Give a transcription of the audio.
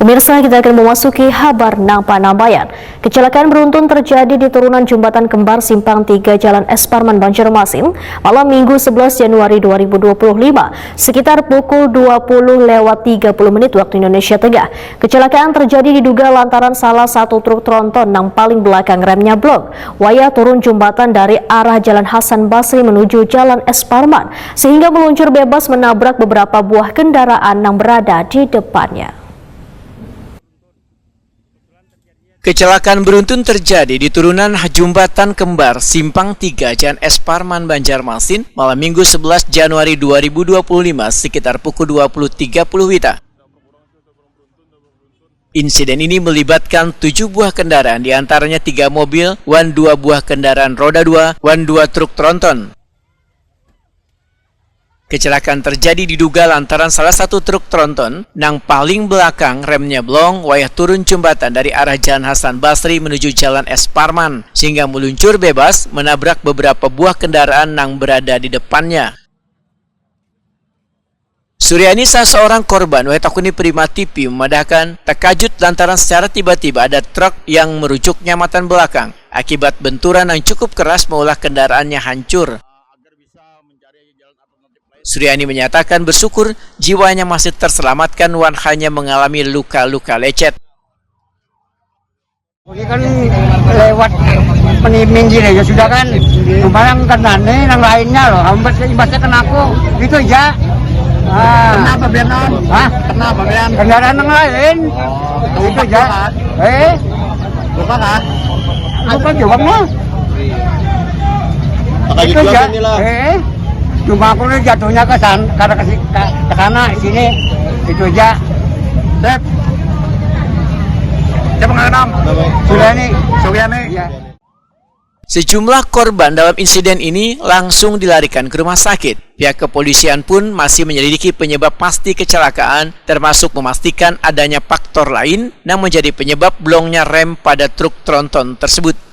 Pemirsa, kita akan memasuki kabar Nampak-Nambayan. Kecelakaan beruntun terjadi di turunan jembatan kembar Simpang 3 Jalan S. Parman, Banjarmasin malam Minggu 11 Januari 2025 sekitar pukul 20:30 waktu Indonesia Tengah. Kecelakaan terjadi diduga lantaran salah satu truk tronton yang paling belakang remnya blok. Waya turun jembatan dari arah Jalan Hasan Basri menuju Jalan S. Parman sehingga meluncur bebas menabrak beberapa buah kendaraan yang berada di depannya. Kecelakaan beruntun terjadi di turunan jembatan kembar Simpang 3 Jalan S. Parman, Banjarmasin malam Minggu 11 Januari 2025 sekitar pukul 20.30 WITA. Insiden ini melibatkan 7 buah kendaraan, diantaranya 3 mobil, 2 buah kendaraan roda 2, 2 truk tronton. Kecelakaan terjadi diduga lantaran salah satu truk tronton yang paling belakang remnya blong wayah turun jembatan dari arah Jalan Hasan Basri menuju Jalan S. Parman sehingga meluncur bebas menabrak beberapa buah kendaraan yang berada di depannya. Suryani, salah seorang korban Wetakuni Prima TV, memadahkan terkejut lantaran secara tiba-tiba ada truk yang merujuknya matan belakang. Akibat benturan yang cukup keras mengolah kendaraannya hancur. Suryani menyatakan bersyukur jiwanya masih terselamatkan dan hanya mengalami luka-luka lecet. Ini kan lewat peniming gini ya sudah kan, kemarin kena nih yang lainnya loh, hampir imbasnya kena aku, itu aja. Kenapa Benon? Hah? Kenapa Ben? Kendaraan yang lain. Itu aja. Lupa kah? Lupa jawabnya. Itu aja. Cuma aku nih jatuhnya ke sana, sini, itu aja. Dep. Siapa nggak Suryani. Ya. Sejumlah korban dalam insiden ini langsung dilarikan ke rumah sakit. Pihak kepolisian pun masih menyelidiki penyebab pasti kecelakaan, termasuk memastikan adanya faktor lain yang menjadi penyebab blongnya rem pada truk tronton tersebut.